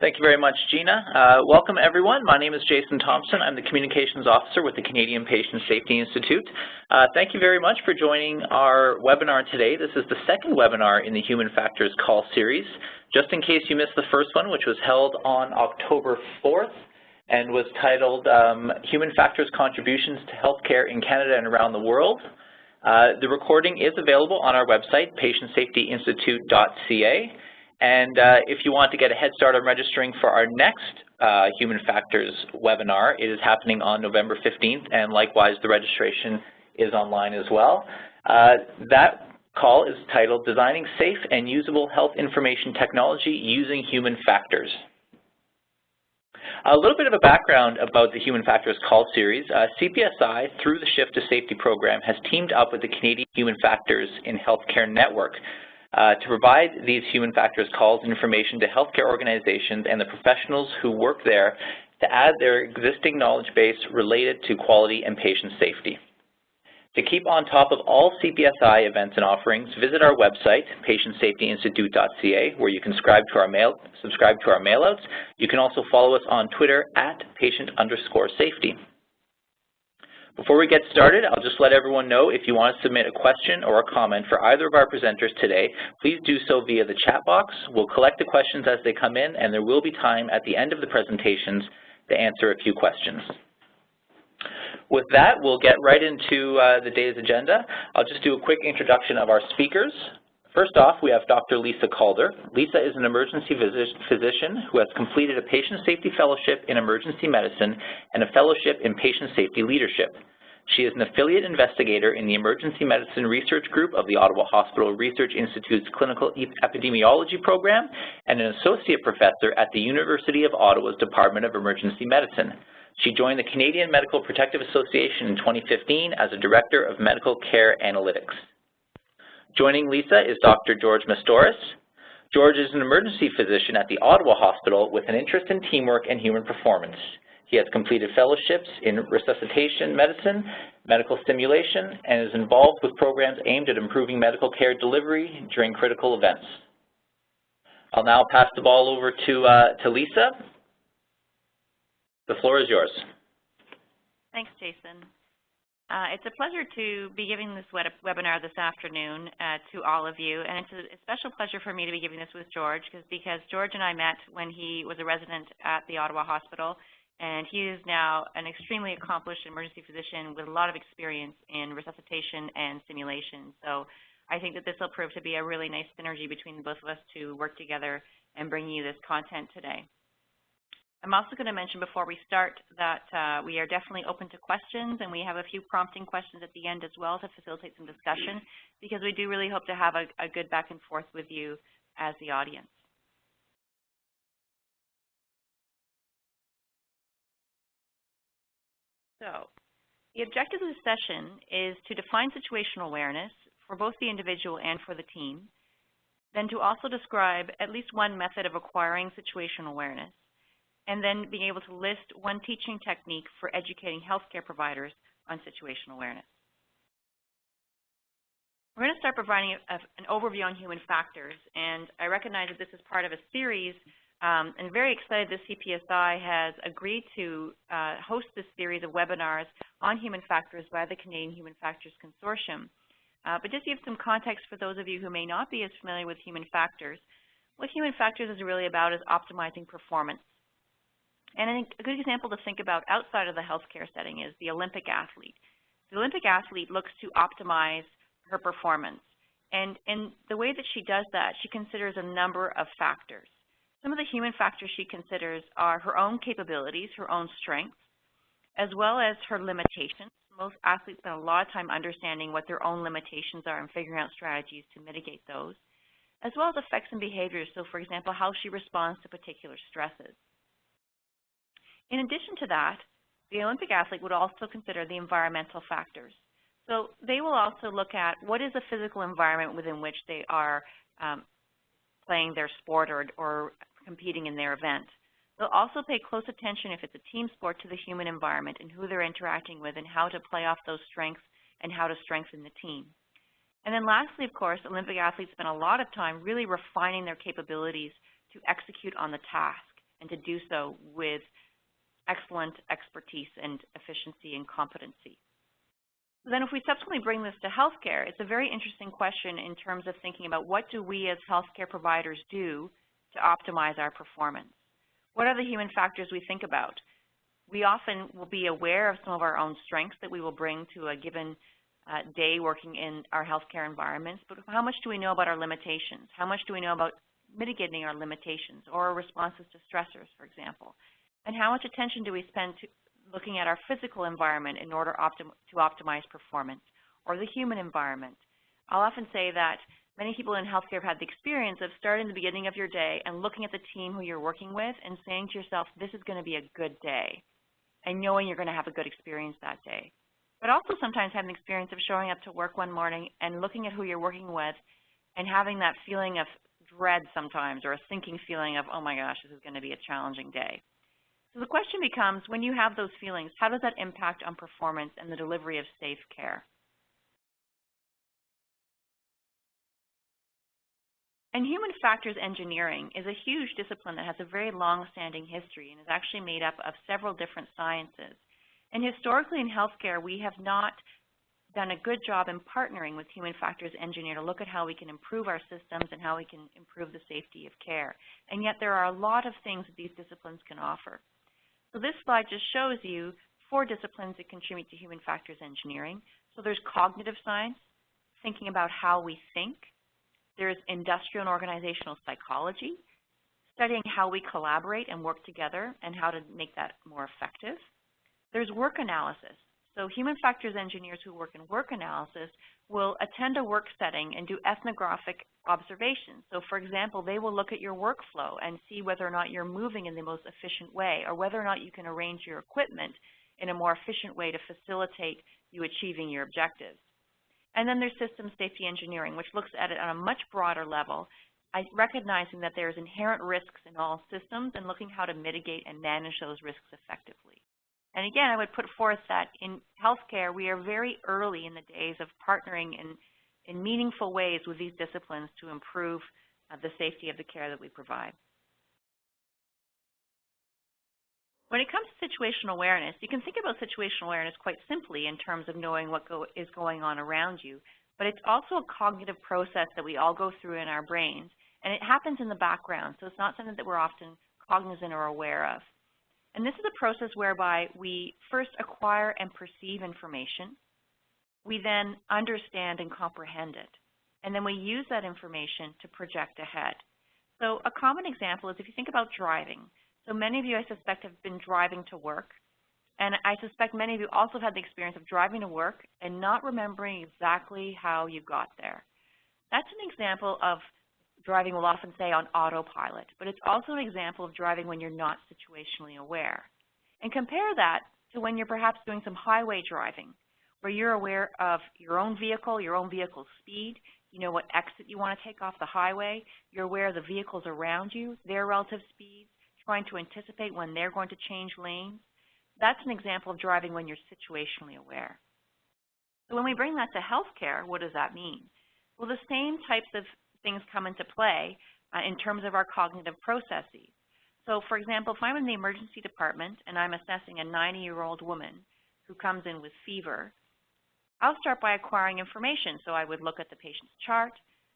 Thank you very much, Gina. Welcome, everyone. My name is Jason Thompson. I'm the Communications Officer with the Canadian Patient Safety Institute. Thank you very much for joining our webinar today. This is the second webinar in the Human Factors Call series. Just in case you missed the first one, which was held on October 4th and was titled Human Factors Contributions to Healthcare in Canada and Around the World. The recording is available on our website, patientsafetyinstitute.ca. And if you want to get a head start on registering for our next Human Factors webinar, it is happening on November 15th, and likewise the registration is online as well. That call is titled Designing Safe and Usable Health Information Technology Using Human Factors. A little bit of a background about the Human Factors Call series. CPSI, through the Shift to Safety program, has teamed up with the Canadian Human Factors in Healthcare Network to provide these human factors calls and information to healthcare organizations and the professionals who work there to add their existing knowledge base related to quality and patient safety. To keep on top of all CPSI events and offerings, visit our website, patientsafetyinstitute.ca, where you can subscribe to our mailouts. You can also follow us on Twitter at patient_safety. Before we get started, I'll just let everyone know if you want to submit a question or a comment for either of our presenters today, please do so via the chat box. We'll collect the questions as they come in, and there will be time at the end of the presentations to answer a few questions. With that, we'll get right into the day's agenda. I'll just do a quick introduction of our speakers. First off, we have Dr. Lisa Calder. Lisa is an emergency physician who has completed a patient safety fellowship in emergency medicine and a fellowship in patient safety leadership. She is an affiliate investigator in the Emergency Medicine Research Group of the Ottawa Hospital Research Institute's Clinical Epidemiology Program and an associate professor at the University of Ottawa's Department of Emergency Medicine. She joined the Canadian Medical Protective Association in 2015 as a Director of Medical Care Analytics. Joining Lisa is Dr. George Mastoris. George is an emergency physician at the Ottawa Hospital with an interest in teamwork and human performance. He has completed fellowships in resuscitation medicine, medical stimulation, and is involved with programs aimed at improving medical care delivery during critical events. I'll now pass the ball over to Lisa. The floor is yours. Thanks, Jason. It's a pleasure to be giving this webinar this afternoon to all of you, and it's a special pleasure for me to be giving this with George because George and I met when he was a resident at the Ottawa Hospital, and he is now an extremely accomplished emergency physician with a lot of experience in resuscitation and simulation. So I think that this will prove to be a really nice synergy between both of us to work together and bring you this content today. I'm also going to mention before we start that we are definitely open to questions, and we have a few prompting questions at the end as well to facilitate some discussion, because we do really hope to have a good back and forth with you as the audience. So the objective of the session is to define situational awareness for both the individual and for the team, then to also describe at least one method of acquiring situational awareness, and then being able to list one teaching technique for educating healthcare providers on situational awareness. We're going to start providing an overview on human factors, and I recognize that this is part of a series, and very excited that CPSI has agreed to host this series of webinars on human factors by the Canadian Human Factors Consortium. But just to give some context for those of you who may not be as familiar with human factors, what human factors is really about is optimizing performance. And I think a good example to think about outside of the healthcare setting is the Olympic athlete. The Olympic athlete looks to optimize her performance. And in the way that she does that, she considers a number of factors. Some of the human factors she considers are her own capabilities, her own strengths, as well as her limitations. Most athletes spend a lot of time understanding what their own limitations are and figuring out strategies to mitigate those, as well as effects and behaviors. So, for example, how she responds to particular stresses. In addition to that, the Olympic athlete would also consider the environmental factors. So they will also look at what is the physical environment within which they are playing their sport or competing in their event. They'll also pay close attention, if it's a team sport, to the human environment and who they're interacting with and how to play off those strengths and how to strengthen the team. And then lastly, of course, Olympic athletes spend a lot of time really refining their capabilities to execute on the task and to do so with excellent expertise and efficiency and competency. So then if we subsequently bring this to healthcare, it's a very interesting question in terms of thinking about what do we as healthcare providers do to optimize our performance. What are the human factors we think about? We often will be aware of some of our own strengths that we will bring to a given day working in our healthcare environments, but how much do we know about our limitations? How much do we know about mitigating our limitations or our responses to stressors, for example? And how much attention do we spend to looking at our physical environment in order to optimize performance, or the human environment? I'll often say that many people in healthcare have had the experience of starting the beginning of your day and looking at the team who you're working with and saying to yourself, this is going to be a good day, and knowing you're going to have a good experience that day. But also sometimes having the experience of showing up to work one morning and looking at who you're working with and having that feeling of dread sometimes, or a sinking feeling of, oh my gosh, this is going to be a challenging day. So the question becomes, when you have those feelings, how does that impact on performance and the delivery of safe care? And human factors engineering is a huge discipline that has a very long-standing history and is actually made up of several different sciences. And historically in healthcare, we have not done a good job in partnering with human factors engineer to look at how we can improve our systems and how we can improve the safety of care. And yet there are a lot of things that these disciplines can offer. So this slide just shows you 4 disciplines that contribute to human factors engineering. So there's cognitive science, thinking about how we think. There's industrial and organizational psychology, studying how we collaborate and work together and how to make that more effective. There's work analysis. So human factors engineers who work in work analysis will attend a work setting and do ethnographic observations. So for example, they will look at your workflow and see whether or not you're moving in the most efficient way, or whether or not you can arrange your equipment in a more efficient way to facilitate you achieving your objectives. And then there's systems safety engineering, which looks at it on a much broader level, recognizing that there's inherent risks in all systems and looking how to mitigate and manage those risks effectively. And again, I would put forth that in healthcare, we are very early in the days of partnering in meaningful ways with these disciplines to improve the safety of the care that we provide. When it comes to situational awareness, you can think about situational awareness quite simply in terms of knowing what is going on around you, but it's also a cognitive process that we all go through in our brains, and it happens in the background, so it's not something that we're often cognizant or aware of. And this is a process whereby we first acquire and perceive information. We then understand and comprehend it. And then we use that information to project ahead. So a common example is if you think about driving. So many of you, I suspect, have been driving to work. And I suspect many of you also had the experience of driving to work and not remembering exactly how you got there. That's an example of driving, we'll often say, on autopilot, but it's also an example of driving when you're not situationally aware. And compare that to when you're perhaps doing some highway driving, where you're aware of your own vehicle's speed, you know what exit you want to take off the highway, you're aware of the vehicles around you, their relative speeds, trying to anticipate when they're going to change lanes. That's an example of driving when you're situationally aware. So when we bring that to healthcare, what does that mean? Well, the same types of things come into play in terms of our cognitive processes. So for example, if I'm in the emergency department and I'm assessing a 90-year-old woman who comes in with fever, I'll start by acquiring information. So I would look at the patient's chart.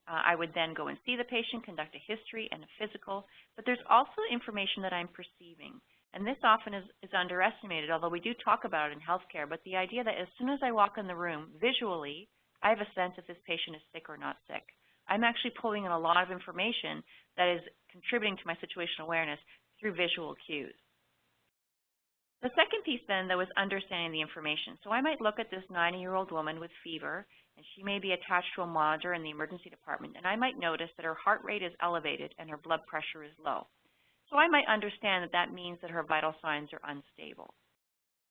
I would then go and see the patient, conduct a history and a physical. But there's also information that I'm perceiving. And this often is underestimated, although we do talk about it in healthcare. But the idea that as soon as I walk in the room, visually, I have a sense if this patient is sick or not sick. I'm actually pulling in a lot of information that is contributing to my situational awareness through visual cues. The second piece then, though, is understanding the information. So I might look at this 90-year-old woman with fever, and she may be attached to a monitor in the emergency department, and I might notice that her heart rate is elevated and her blood pressure is low. So I might understand that that means that her vital signs are unstable.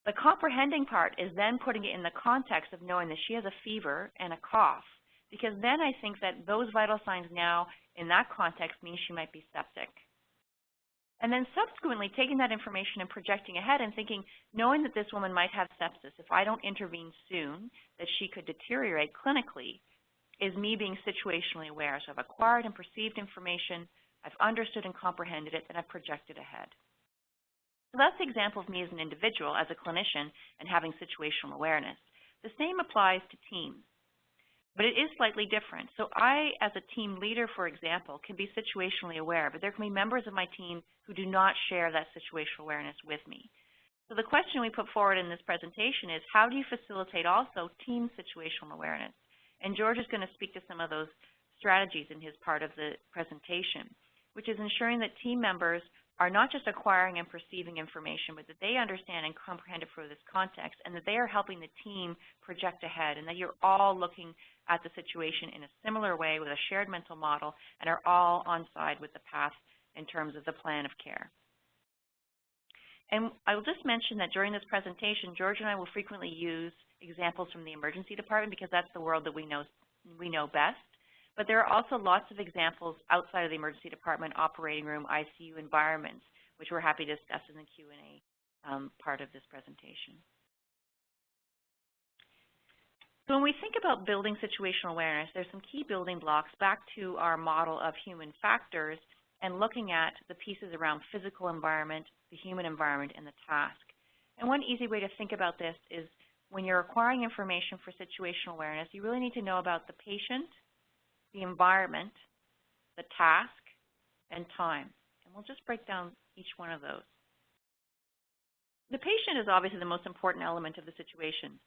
The comprehending part is then putting it in the context of knowing that she has a fever and a cough, because then I think that those vital signs now, in that context, mean she might be septic. And then subsequently taking that information and projecting ahead and thinking, knowing that this woman might have sepsis, if I don't intervene soon, that she could deteriorate clinically, is me being situationally aware. So I've acquired and perceived information, I've understood and comprehended it, and I've projected ahead. So that's the example of me as an individual, as a clinician, and having situational awareness. The same applies to teams, but it is slightly different. So I, as a team leader, for example, can be situationally aware, but there can be members of my team who do not share that situational awareness with me. So the question we put forward in this presentation is, how do you facilitate also team situational awareness? And George is going to speak to some of those strategies in his part of the presentation, which is ensuring that team members are not just acquiring and perceiving information, but that they understand and comprehend it for this context, and that they are helping the team project ahead, and that you're all looking at the situation in a similar way with a shared mental model and are all on side with the path in terms of the plan of care. And I will just mention that during this presentation, George and I will frequently use examples from the emergency department because that's the world that we know best. But there are also lots of examples outside of the emergency department, operating room, ICU environments, which we're happy to discuss in the Q&A part of this presentation. So when we think about building situational awareness, there's some key building blocks back to our model of human factors and looking at the pieces around physical environment, the human environment, and the task. And one easy way to think about this is when you're acquiring information for situational awareness, you really need to know about the patient, the environment, the task, and time. And we'll just break down each one of those. The patient is obviously the most important element of the situation.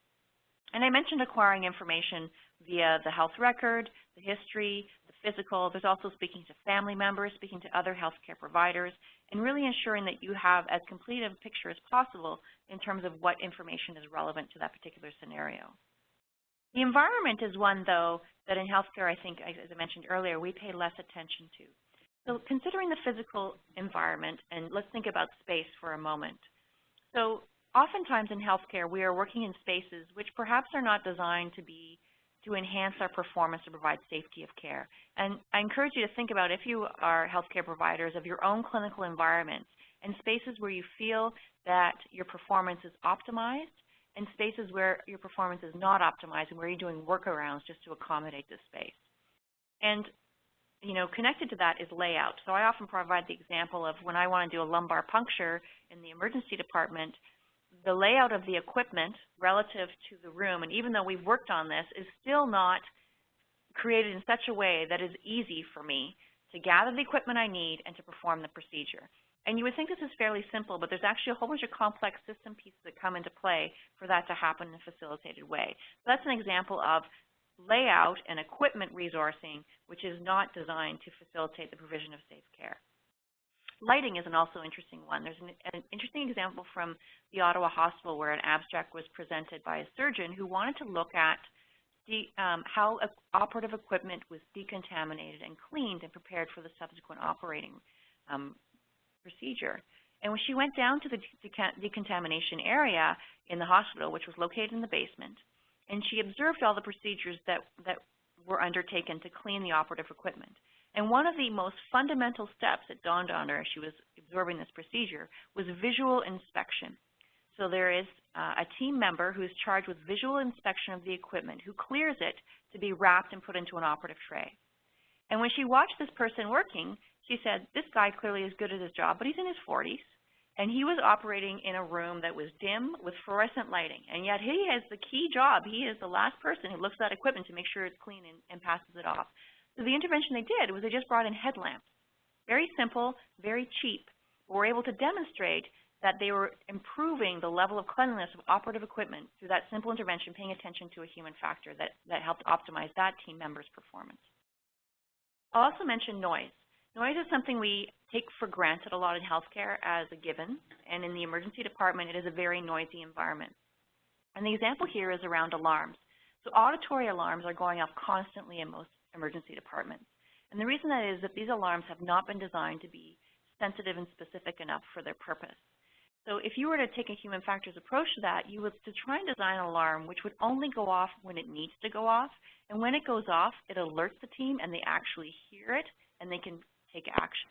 And I mentioned acquiring information via the health record, the history, the physical. There's also speaking to family members, speaking to other healthcare providers, and really ensuring that you have as complete a picture as possible in terms of what information is relevant to that particular scenario. The environment is one, though, that in healthcare, I think, as I mentioned earlier, we pay less attention to. So considering the physical environment, and let's think about space for a moment. So oftentimes in healthcare, we are working in spaces which perhaps are not designed to enhance our performance to provide safety of care. And I encourage you to think about, if you are healthcare providers, of your own clinical environments and spaces where you feel that your performance is optimized and spaces where your performance is not optimized and where you're doing workarounds just to accommodate the space. And connected to that is layout. So I often provide the example of when I want to do a lumbar puncture in the emergency department, the layout of the equipment relative to the room, and even though we've worked on this, is still not created in such a way that is easy for me to gather the equipment I need and to perform the procedure. And you would think this is fairly simple, but there's actually a whole bunch of complex system pieces that come into play for that to happen in a facilitated way. So that's an example of layout and equipment resourcing, which is not designed to facilitate the provision of safe care. Lighting is an also interesting one. There's an interesting example from the Ottawa Hospital where an abstract was presented by a surgeon who wanted to look at how operative equipment was decontaminated and cleaned and prepared for the subsequent operating procedure. And when she went down to the decontamination area in the hospital, which was located in the basement, and she observed all the procedures that were undertaken to clean the operative equipment. And one of the most fundamental steps that dawned on her as she was absorbing this procedure was visual inspection. So there is a team member who is charged with visual inspection of the equipment, who clears it to be wrapped and put into an operative tray. And when she watched this person working, she said, this guy clearly is good at his job, but he's in his 40s, and he was operating in a room that was dim with fluorescent lighting, and yet he has the key job. He is the last person who looks at that equipment to make sure it's clean and passes it off. So the intervention they did was they just brought in headlamps. Very simple, very cheap, but were able to demonstrate that they were improving the level of cleanliness of operative equipment through that simple intervention, paying attention to a human factor that helped optimize that team member's performance. I'll also mention noise. Noise is something we take for granted a lot in healthcare as a given, and in the emergency department, it is a very noisy environment. And the example here is around alarms. So auditory alarms are going off constantly in most emergency departments. And the reason that is that these alarms have not been designed to be sensitive and specific enough for their purpose. So if you were to take a human factors approach to that, you would to try and design an alarm which would only go off when it needs to go off. And when it goes off, it alerts the team and they actually hear it and they can take action.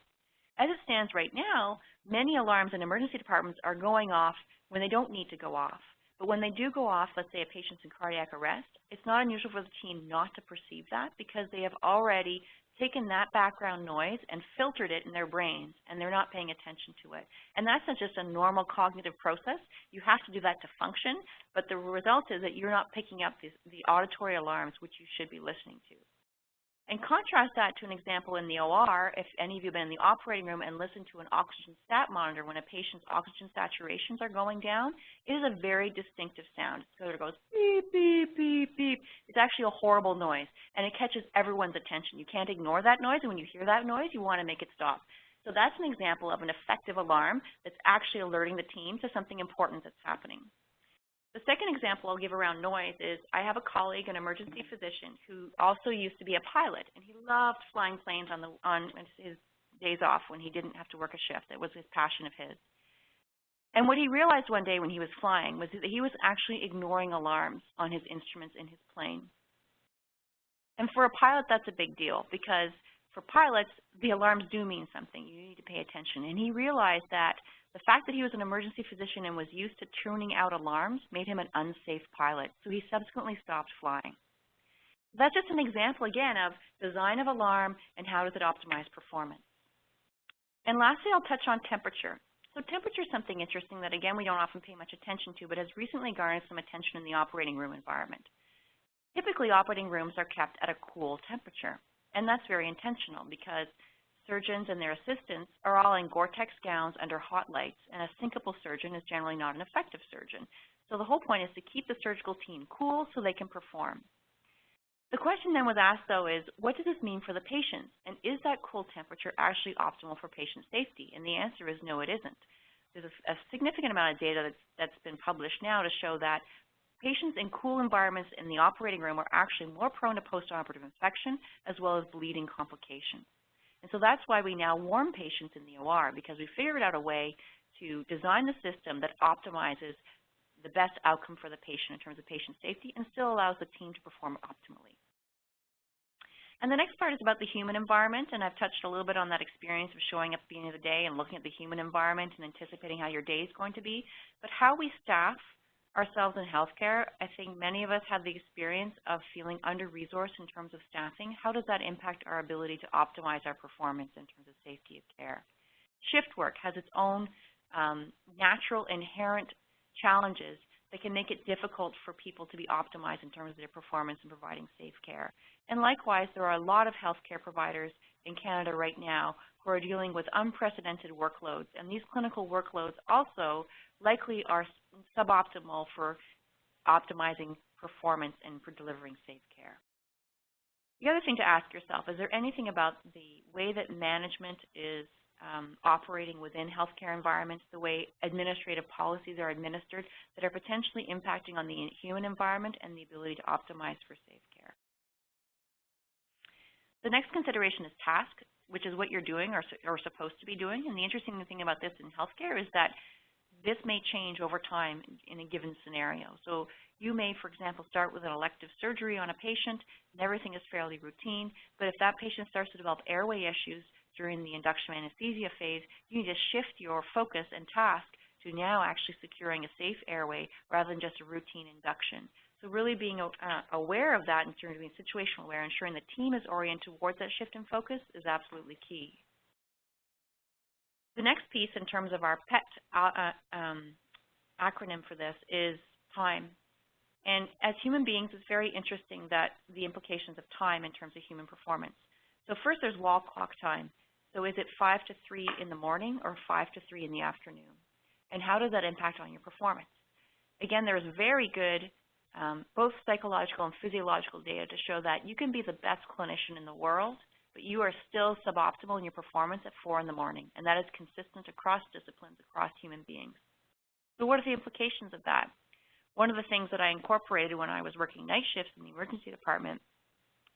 As it stands right now, many alarms in emergency departments are going off when they don't need to go off. But when they do go off, let's say a patient's in cardiac arrest, it's not unusual for the team not to perceive that because they have already taken that background noise and filtered it in their brains, and they're not paying attention to it. And that's not just a normal cognitive process. You have to do that to function, but the result is that you're not picking up the auditory alarms which you should be listening to. And contrast that to an example in the OR, if any of you have been in the operating room and listened to an oxygen stat monitor when a patient's oxygen saturations are going down, it is a very distinctive sound. So it goes beep, beep, beep, beep. It's actually a horrible noise, and it catches everyone's attention. You can't ignore that noise, and when you hear that noise, you want to make it stop. So that's an example of an effective alarm that's actually alerting the team to something important that's happening. The second example I'll give around noise is I have a colleague, an emergency physician, who also used to be a pilot, and he loved flying planes on his days off when he didn't have to work a shift. It was his passion of his. And what he realized one day when he was flying was that he was actually ignoring alarms on his instruments in his plane. And for a pilot, that's a big deal because for pilots, the alarms do mean something. You need to pay attention. And he realized that the fact that he was an emergency physician and was used to tuning out alarms made him an unsafe pilot, so he subsequently stopped flying. That's just an example, again, of design of alarm and how does it optimize performance. And lastly, I'll touch on temperature. So temperature is something interesting that, again, we don't often pay much attention to, but has recently garnered some attention in the operating room environment. Typically, operating rooms are kept at a cool temperature, and that's very intentional because surgeons and their assistants are all in Gore-Tex gowns under hot lights, and a syncopal surgeon is generally not an effective surgeon. So the whole point is to keep the surgical team cool so they can perform. The question then was asked, though, is what does this mean for the patients? And is that cool temperature actually optimal for patient safety? And the answer is no, it isn't. There's a significant amount of data that's been published now to show that patients in cool environments in the operating room are actually more prone to postoperative infection as well as bleeding complications. And so that's why we now warm patients in the OR, because we figured out a way to design the system that optimizes the best outcome for the patient in terms of patient safety and still allows the team to perform optimally. And the next part is about the human environment, and I've touched a little bit on that experience of showing up at the beginning of the day and looking at the human environment and anticipating how your day is going to be. But how we staff ourselves in healthcare, I think many of us have the experience of feeling under-resourced in terms of staffing. How does that impact our ability to optimize our performance in terms of safety of care? Shift work has its own natural, inherent challenges that can make it difficult for people to be optimized in terms of their performance in providing safe care. And likewise, there are a lot of healthcare providers in Canada right now who are dealing with unprecedented workloads, and these clinical workloads also likely are suboptimal for optimizing performance and for delivering safe care. The other thing to ask yourself, is there anything about the way that management is operating within healthcare environments, the way administrative policies are administered, that are potentially impacting on the human environment and the ability to optimize for safe care? The next consideration is task, which is what you're doing or supposed to be doing. And the interesting thing about this in healthcare is that this may change over time in a given scenario. So you may, for example, start with an elective surgery on a patient, and everything is fairly routine. But if that patient starts to develop airway issues during the induction anesthesia phase, you need to shift your focus and task to now actually securing a safe airway rather than just a routine induction. So really being aware of that in terms of being situational aware, ensuring the team is oriented towards that shift in focus is absolutely key. The next piece in terms of our PET acronym for this is time. And as human beings, it's very interesting that the implications of time in terms of human performance. So first there's wall clock time. So is it 5 to 3 in the morning or 5 to 3 in the afternoon? And how does that impact on your performance? Again, there's very good both psychological and physiological data to show that you can be the best clinician in the world, but you are still suboptimal in your performance at 4 in the morning, and that is consistent across disciplines, across human beings. So what are the implications of that? One of the things that I incorporated when I was working night shifts in the emergency department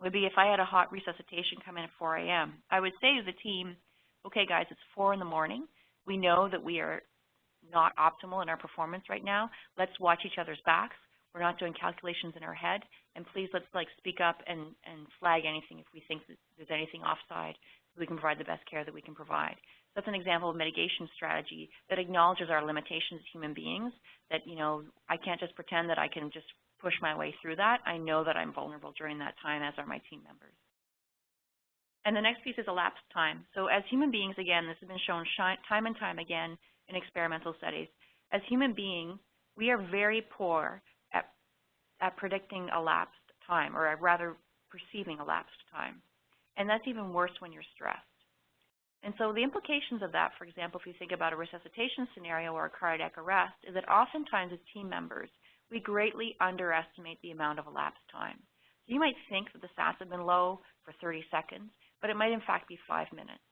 would be if I had a hot resuscitation come in at 4 a.m., I would say to the team, okay, guys, it's 4 in the morning. We know that we are not optimal in our performance right now. Let's watch each other's backs. We're not doing calculations in our head, and please let's speak up and flag anything if we think that there's anything offside so we can provide the best care that we can provide. So that's an example of mitigation strategy that acknowledges our limitations as human beings, that, you know, I can't just pretend that I can just push my way through that. I know that I'm vulnerable during that time, as are my team members. And the next piece is elapsed time. So as human beings, again, this has been shown time and time again in experimental studies. As human beings, we are very poor at predicting elapsed time, or rather perceiving elapsed time. And that's even worse when you're stressed. And so the implications of that, for example, if you think about a resuscitation scenario or a cardiac arrest, is that oftentimes as team members, we greatly underestimate the amount of elapsed time. So you might think that the stats have been low for 30 seconds, but it might in fact be 5 minutes.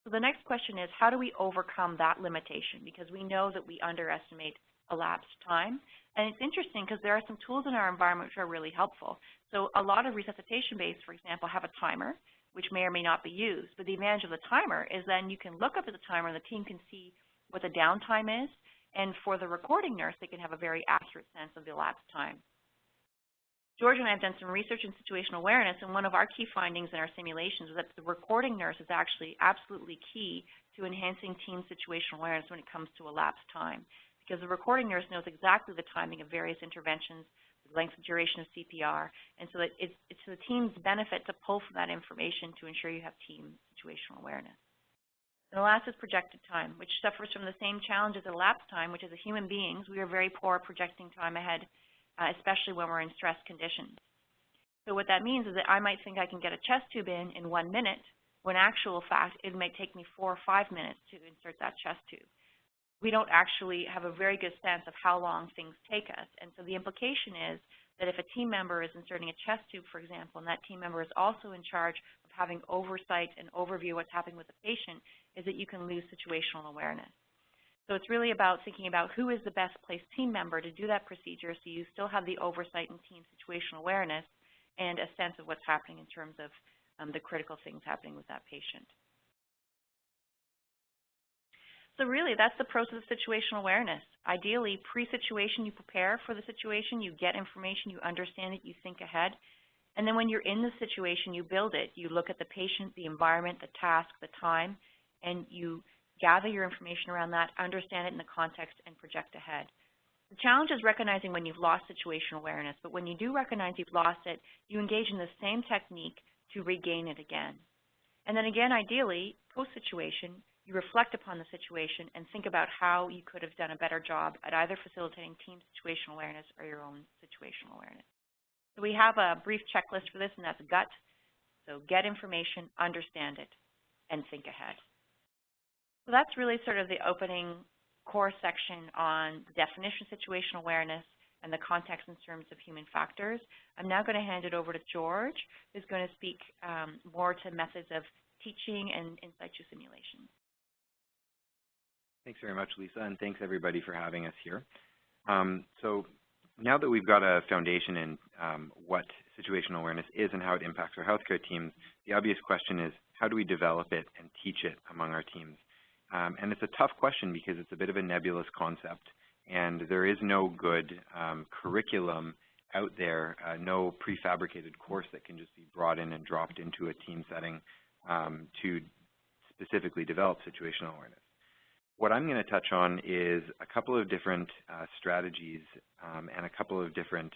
So the next question is, how do we overcome that limitation? Because we know that we underestimate elapsed time. And it's interesting because there are some tools in our environment which are really helpful. So a lot of resuscitation bays, for example, have a timer, which may or may not be used. But the advantage of the timer is then you can look up at the timer and the team can see what the downtime is. And for the recording nurse, they can have a very accurate sense of the elapsed time. George and I have done some research in situational awareness, and one of our key findings in our simulations was that the recording nurse is actually absolutely key to enhancing team situational awareness when it comes to elapsed time, because the recording nurse knows exactly the timing of various interventions, the length and duration of CPR, and so that it's to the team's benefit to pull from that information to ensure you have team situational awareness. And the last is projected time, which suffers from the same challenges as elapsed time, which as human beings, we are very poor at projecting time ahead, especially when we're in stress conditions. So what that means is that I might think I can get a chest tube in 1 minute, when actual fact it might take me 4 or 5 minutes to insert that chest tube. We don't actually have a very good sense of how long things take us. And so the implication is that if a team member is inserting a chest tube, for example, and that team member is also in charge of having oversight and overview of what's happening with the patient, is that you can lose situational awareness. So it's really about thinking about who is the best placed team member to do that procedure so you still have the oversight and team situational awareness and a sense of what's happening in terms of the critical things happening with that patient. So really, that's the process of situational awareness. Ideally, pre-situation, you prepare for the situation, you get information, you understand it, you think ahead. And then when you're in the situation, you build it. You look at the patient, the environment, the task, the time, and you gather your information around that, understand it in the context, and project ahead. The challenge is recognizing when you've lost situational awareness, but when you do recognize you've lost it, you engage in the same technique to regain it again. And then again, ideally, post-situation, you reflect upon the situation and think about how you could have done a better job at either facilitating team situational awareness or your own situational awareness. So we have a brief checklist for this, and that's GUT. So get information, understand it, and think ahead. So that's really sort of the opening core section on the definition of situational awareness and the context in terms of human factors. I'm now going to hand it over to George, who's going to speak more to methods of teaching and in situ simulations. Thanks very much, Lisa, and thanks everybody for having us here. So now that we've got a foundation in what situational awareness is and how it impacts our healthcare teams, the obvious question is, how do we develop it and teach it among our teams? And it's a tough question because it's a bit of a nebulous concept, and there is no good curriculum out there, no prefabricated course that can just be brought in and dropped into a team setting to specifically develop situational awareness. What I'm going to touch on is a couple of different strategies and a couple of different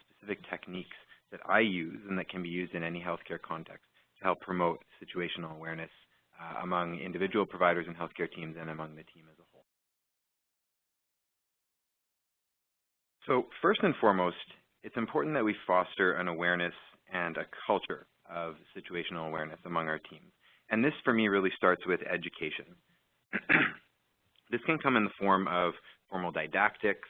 specific techniques that I use and that can be used in any healthcare context to help promote situational awareness among individual providers and healthcare teams and among the team as a whole. So first and foremost, it's important that we foster an awareness and a culture of situational awareness among our teams. And this, for me, really starts with education. This can come in the form of formal didactics.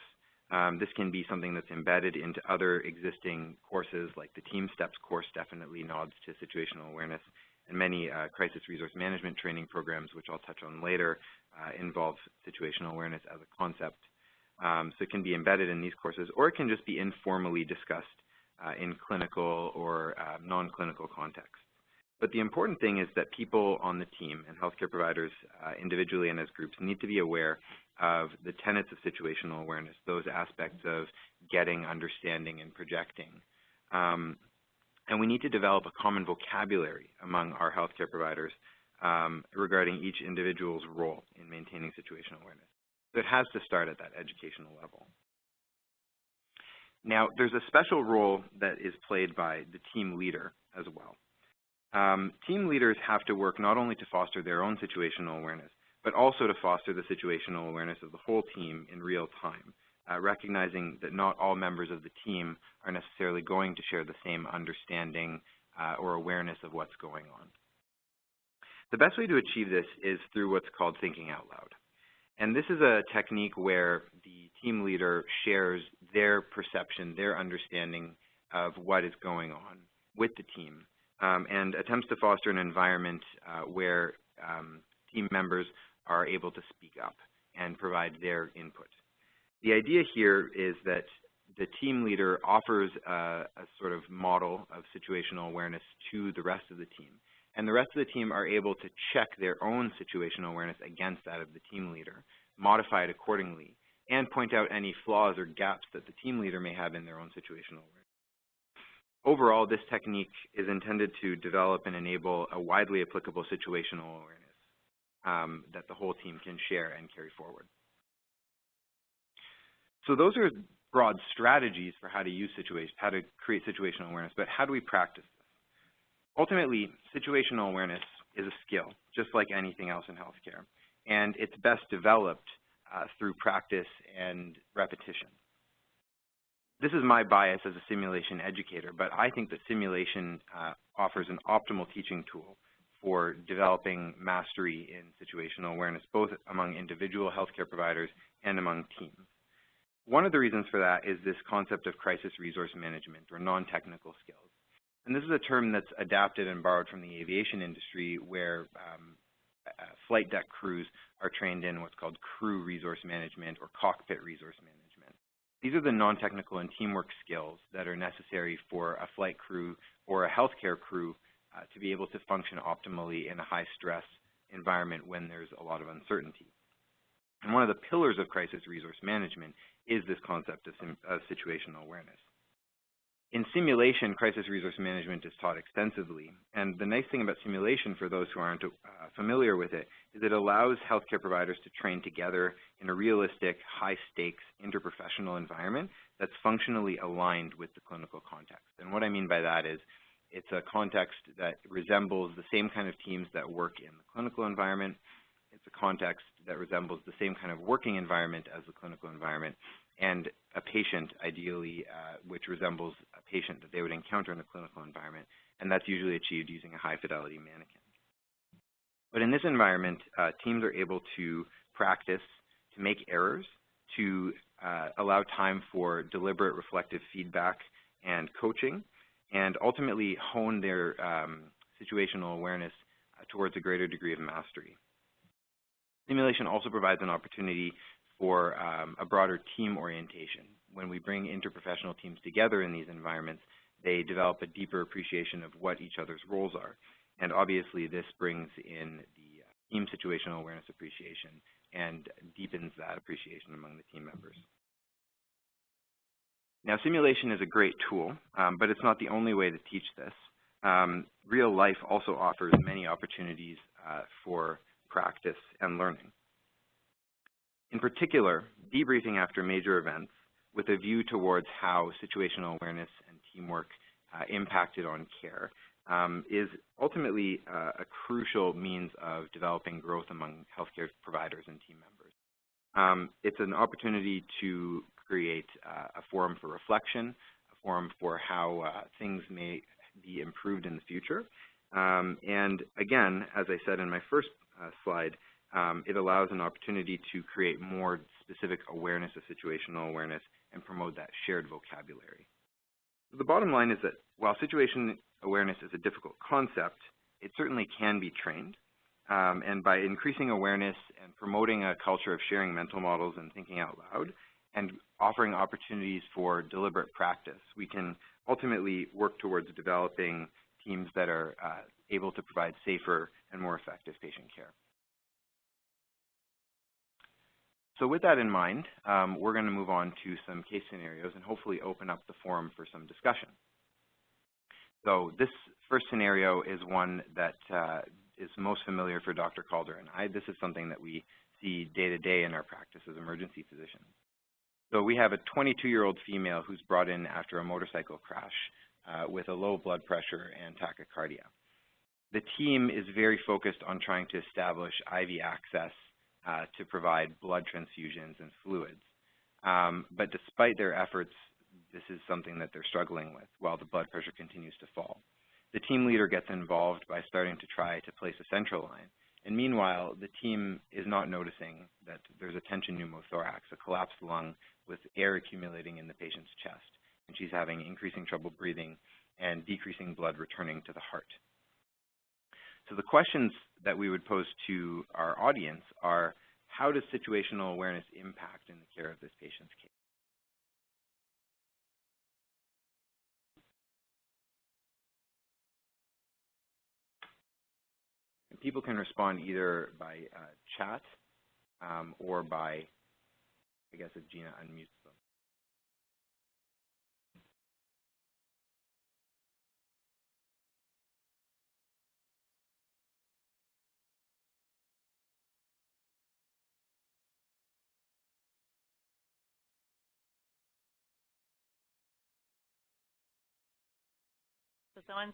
This can be something that's embedded into other existing courses, like the Team Steps course definitely nods to situational awareness, and many crisis resource management training programs, which I'll touch on later, involve situational awareness as a concept. So it can be embedded in these courses, or it can just be informally discussed in clinical or non-clinical contexts. But the important thing is that people on the team and healthcare providers individually and as groups need to be aware of the tenets of situational awareness, those aspects of getting, understanding, and projecting. And we need to develop a common vocabulary among our healthcare providers regarding each individual's role in maintaining situational awareness. So it has to start at that educational level. Now, there's a special role that is played by the team leader as well. Team leaders have to work not only to foster their own situational awareness, but also to foster the situational awareness of the whole team in real time, recognizing that not all members of the team are necessarily going to share the same understanding or awareness of what's going on. The best way to achieve this is through what's called thinking out loud. And this is a technique where the team leader shares their perception, their understanding of what is going on with the team, and attempts to foster an environment where team members are able to speak up and provide their input. The idea here is that the team leader offers a sort of model of situational awareness to the rest of the team. And the rest of the team are able to check their own situational awareness against that of the team leader, modify it accordingly, and point out any flaws or gaps that the team leader may have in their own situational awareness. Overall, this technique is intended to develop and enable a widely applicable situational awareness that the whole team can share and carry forward. So those are broad strategies for how to create situational awareness, but how do we practice this? Ultimately, situational awareness is a skill, just like anything else in healthcare, and it's best developed through practice and repetition. This is my bias as a simulation educator, but I think that simulation offers an optimal teaching tool for developing mastery in situational awareness, both among individual healthcare providers and among teams. One of the reasons for that is this concept of crisis resource management, or non-technical skills. And this is a term that's adapted and borrowed from the aviation industry, where flight deck crews are trained in what's called crew resource management or cockpit resource management. These are the non-technical and teamwork skills that are necessary for a flight crew or a healthcare crew to be able to function optimally in a high-stress environment when there's a lot of uncertainty. And one of the pillars of crisis resource management is this concept of situational awareness. In simulation, crisis resource management is taught extensively, and the nice thing about simulation, for those who aren't familiar with it, is it allows healthcare providers to train together in a realistic, high-stakes, interprofessional environment that's functionally aligned with the clinical context. And what I mean by that is it's a context that resembles the same kind of teams that work in the clinical environment. It's a context that resembles the same kind of working environment as the clinical environment, and a patient, ideally, which resembles a patient that they would encounter in a clinical environment, and that's usually achieved using a high-fidelity mannequin. But in this environment, teams are able to practice, to make errors, to allow time for deliberate reflective feedback and coaching, and ultimately hone their situational awareness towards a greater degree of mastery. Simulation also provides an opportunity for a broader team orientation. When we bring interprofessional teams together in these environments, they develop a deeper appreciation of what each other's roles are. And obviously, this brings in the team situational awareness appreciation and deepens that appreciation among the team members. Now, simulation is a great tool, but it's not the only way to teach this. Real life also offers many opportunities for practice and learning. In particular, debriefing after major events with a view towards how situational awareness and teamwork impacted on care is ultimately a crucial means of developing growth among healthcare providers and team members. It's an opportunity to create a forum for reflection, a forum for how things may be improved in the future. And again, as I said in my first slide, it allows an opportunity to create more specific awareness of situational awareness and promote that shared vocabulary. So the bottom line is that while situation awareness is a difficult concept, it certainly can be trained. And by increasing awareness and promoting a culture of sharing mental models and thinking out loud, and offering opportunities for deliberate practice, we can ultimately work towards developing teams that are able to provide safer and more effective patient care. So with that in mind, we're going to move on to some case scenarios and hopefully open up the forum for some discussion. So this first scenario is one that is most familiar for Dr. Calder and I. This is something that we see day to day in our practice as emergency physicians. So we have a 22-year-old female who's brought in after a motorcycle crash with a low blood pressure and tachycardia. the team is very focused on trying to establish IV access to provide blood transfusions and fluids. But despite their efforts, this is something that they're struggling with while the blood pressure continues to fall. The team leader gets involved by starting to try to place a central line. And meanwhile, the team is not noticing that there's a tension pneumothorax, a collapsed lung with air accumulating in the patient's chest. And she's having increasing trouble breathing and decreasing blood returning to the heart. So the questions that we would pose to our audience are, how does situational awareness impact in the care of this patient's case? And people can respond either by chat or by, I guess, if Gina unmutes them. So someone's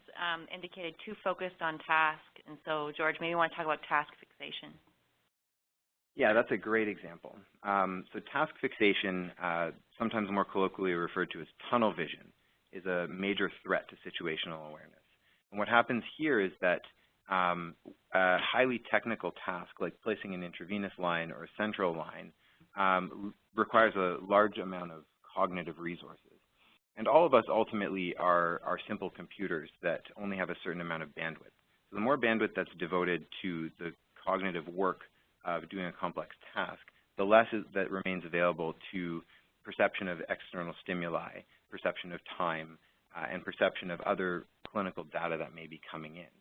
indicated too focused on task, and so George, maybe you want to talk about task fixation. Yeah, that's a great example. So task fixation, sometimes more colloquially referred to as tunnel vision, is a major threat to situational awareness. And what happens here is that a highly technical task, like placing an intravenous line or a central line, requires a large amount of cognitive resources. And all of us ultimately are simple computers that only have a certain amount of bandwidth. So the more bandwidth that's devoted to the cognitive work of doing a complex task, the less that remains available to perception of external stimuli, perception of time, and perception of other clinical data that may be coming in.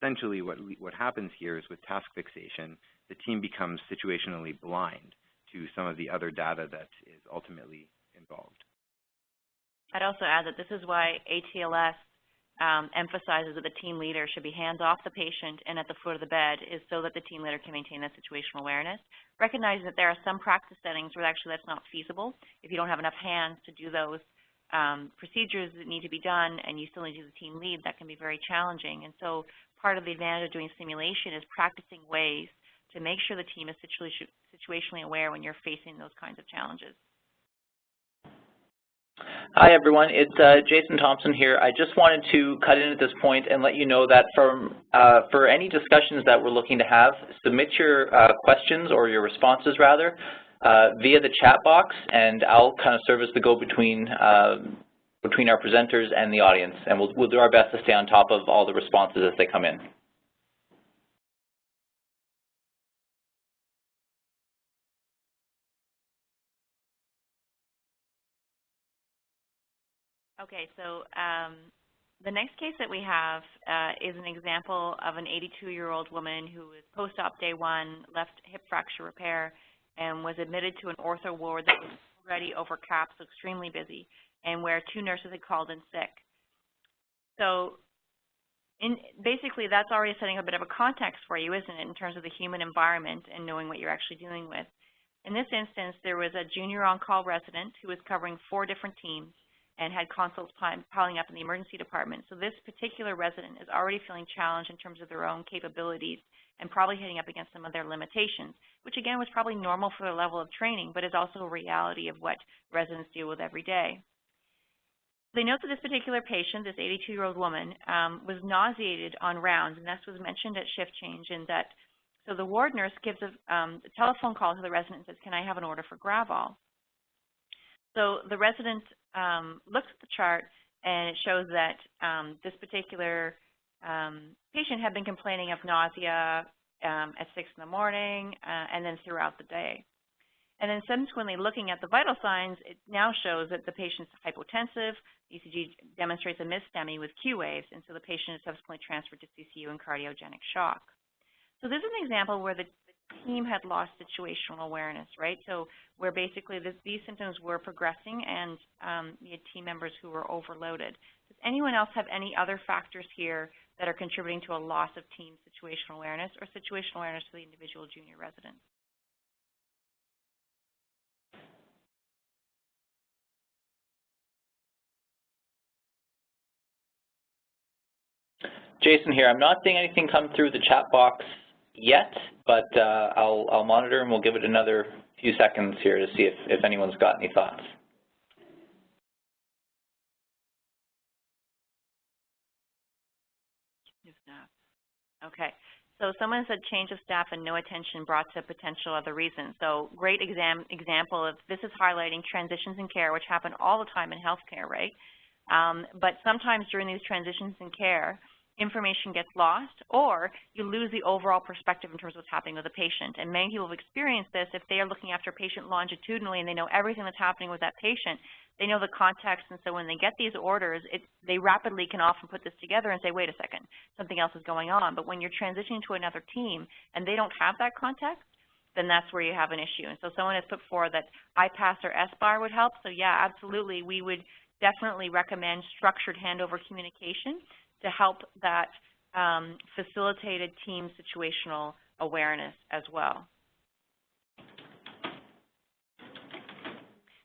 Essentially, what happens here is with task fixation, the team becomes situationally blind to some of the other data that is ultimately involved. I'd also add that this is why ATLS emphasizes that the team leader should be hands off the patient and at the foot of the bed, is so that the team leader can maintain that situational awareness, recognizing that there are some practice settings where actually that's not feasible. If you don't have enough hands to do those procedures that need to be done and you still need to do the team lead, that can be very challenging. And so part of the advantage of doing simulation is practicing ways to make sure the team is situationally aware when you're facing those kinds of challenges. Hi everyone, it's Jason Thompson here. I just wanted to cut in at this point and let you know that for any discussions that we're looking to have, submit your questions or your responses rather via the chat box, and I'll kind of serve as the go-between between our presenters and the audience, and we'll do our best to stay on top of all the responses as they come in. Okay, so the next case that we have is an example of an 82-year-old woman who was post-op day 1, left hip fracture repair, and was admitted to an ortho ward that was already overcapped, so extremely busy, and where 2 nurses had called in sick. So basically that's already setting a bit of a context for you, isn't it, in terms of the human environment and knowing what you're actually dealing with. In this instance, there was a junior on-call resident who was covering 4 different teams and had consults piling up in the emergency department. So this particular resident is already feeling challenged in terms of their own capabilities and probably hitting up against some of their limitations, which again was probably normal for their level of training, but is also a reality of what residents deal with every day. They note that this particular patient, this 82-year-old woman, was nauseated on rounds, and this was mentioned at shift change, and that so the ward nurse gives a telephone call to the resident and says, "Can I have an order for Gravol?" So the resident looks at the chart, and it shows that this particular patient had been complaining of nausea at 6 in the morning and then throughout the day. And then subsequently looking at the vital signs, it now shows that the patient's hypotensive, ECG demonstrates a misstemming with Q waves, and so the patient is subsequently transferred to CCU and cardiogenic shock. So this is an example where the team had lost situational awareness, right? So where basically these symptoms were progressing and you had team members who were overloaded. Does anyone else have any other factors here that are contributing to a loss of team situational awareness or situational awareness for the individual junior resident? Jason here. I'm not seeing anything come through the chat box yet, but I'll monitor and we'll give it another few seconds here to see if anyone's got any thoughts. Okay. So someone said change of staff and no attention brought to potential other reasons. So great example of this is highlighting transitions in care, which happen all the time in healthcare, right? But sometimes during these transitions in care, information gets lost or you lose the overall perspective in terms of what's happening with the patient. And many people have experienced this. If they are looking after a patient longitudinally and they know everything that's happening with that patient, they know the context, and so when they get these orders, they rapidly can often put this together and say, wait a second, something else is going on. But when you're transitioning to another team and they don't have that context, then that's where you have an issue. And so someone has put forward that IPASS or SBAR would help. So yeah, absolutely, we would definitely recommend structured handover communication to help that facilitated team situational awareness as well.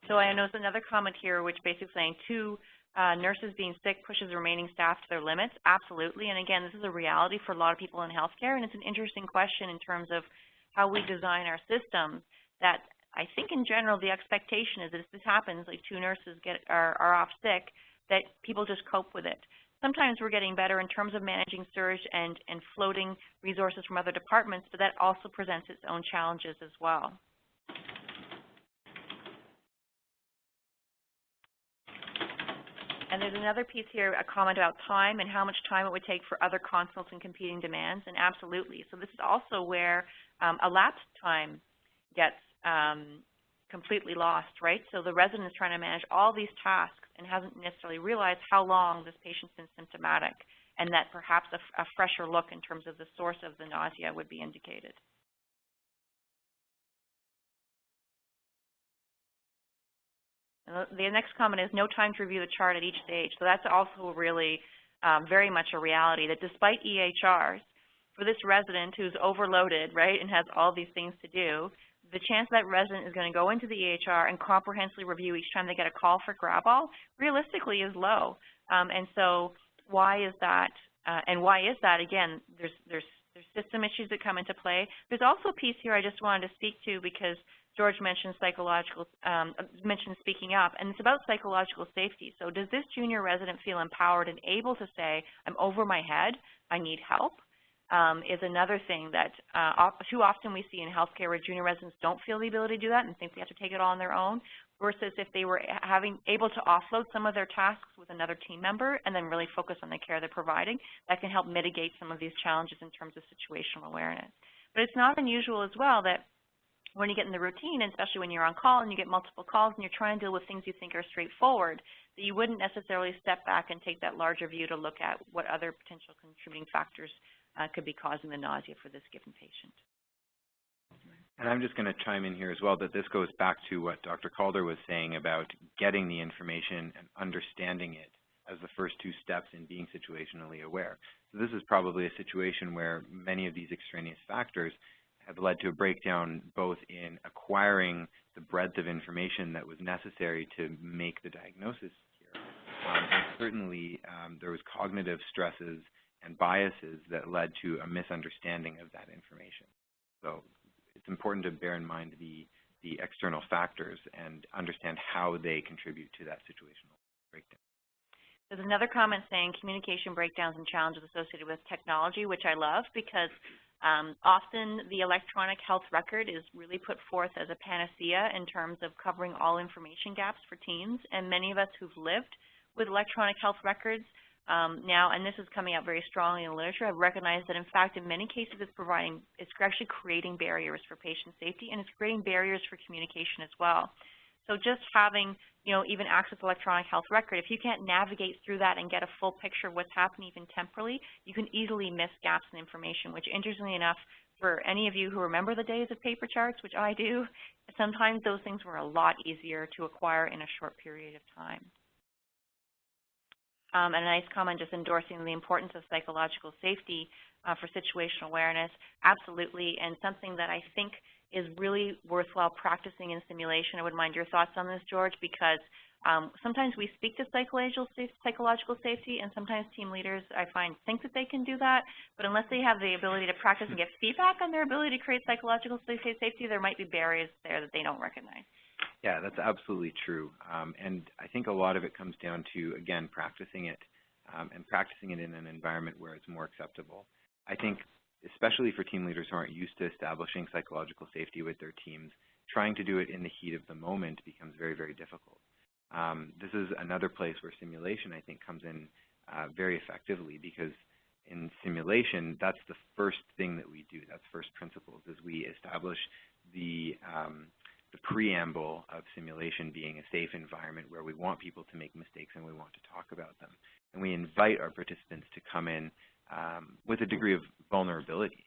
So I noticed another comment here which basically saying two nurses being sick pushes remaining staff to their limits. Absolutely, and again, this is a reality for a lot of people in healthcare, and it's an interesting question in terms of how we design our systems that I think in general the expectation is that if this happens, like two nurses are off sick, that people just cope with it. Sometimes we're getting better in terms of managing surge and floating resources from other departments, but that also presents its own challenges as well. And there's another piece here, a comment about time and how much time it would take for other consults and competing demands, and absolutely. So this is also where elapsed time gets completely lost, right? So the resident is trying to manage all these tasks and hasn't necessarily realized how long this patient's been symptomatic, and that perhaps a fresher look in terms of the source of the nausea would be indicated. The next comment is no time to review the chart at each stage. So that's also really very much a reality that despite EHRs, for this resident who's overloaded, right, and has all these things to do, the chance that resident is going to go into the EHR and comprehensively review each time they get a call for grab-all realistically is low. And so why is that? And why is that? Again, there's system issues that come into play. There's also a piece here I just wanted to speak to because George mentioned mentioned speaking up, and it's about psychological safety. So does this junior resident feel empowered and able to say, I'm over my head, I need help? Is another thing that too often we see in healthcare where junior residents don't feel the ability to do that and think they have to take it all on their own, versus if they were able to offload some of their tasks with another team member and then really focus on the care they're providing, that can help mitigate some of these challenges in terms of situational awareness. But it's not unusual as well that when you get in the routine, and especially when you're on call and you get multiple calls and you're trying to deal with things you think are straightforward, that you wouldn't necessarily step back and take that larger view to look at what other potential contributing factors could be causing the nausea for this given patient. And I'm just going to chime in here as well that this goes back to what Dr. Calder was saying about getting the information and understanding it as the first two steps in being situationally aware. So this is probably a situation where many of these extraneous factors have led to a breakdown both in acquiring the breadth of information that was necessary to make the diagnosis here. And certainly there was cognitive stresses and biases that led to a misunderstanding of that information. So it's important to bear in mind the external factors and understand how they contribute to that situational breakdown. There's another comment saying communication breakdowns and challenges associated with technology, which I love because often the electronic health record is really put forth as a panacea in terms of covering all information gaps for teams, and many of us who've lived with electronic health records now, and this is coming out very strongly in the literature, have recognized that in fact in many cases it's actually creating barriers for patient safety, and it's creating barriers for communication as well. So just having, even access to electronic health record, if you can't navigate through that and get a full picture of what's happening even temporally, you can easily miss gaps in information, which interestingly enough, for any of you who remember the days of paper charts, which I do, sometimes those things were a lot easier to acquire in a short period of time. And a nice comment just endorsing the importance of psychological safety for situational awareness. Absolutely, and something that I think is really worthwhile practicing in simulation. I wouldn't mind your thoughts on this, George, because sometimes we speak to psychological safety, and sometimes team leaders, I find, think that they can do that, but unless they have the ability to practice and get feedback on their ability to create psychological safety, there might be barriers there that they don't recognize. Yeah, that's absolutely true. And I think a lot of it comes down to, again, practicing it and practicing it in an environment where it's more acceptable. I think especially for team leaders who aren't used to establishing psychological safety with their teams, trying to do it in the heat of the moment becomes very, very difficult. This is another place where simulation, I think, comes in very effectively, because in simulation, that's the first thing that we do. That's first principles, is we establish the preamble of simulation being a safe environment where we want people to make mistakes and we want to talk about them. And we invite our participants to come in with a degree of vulnerability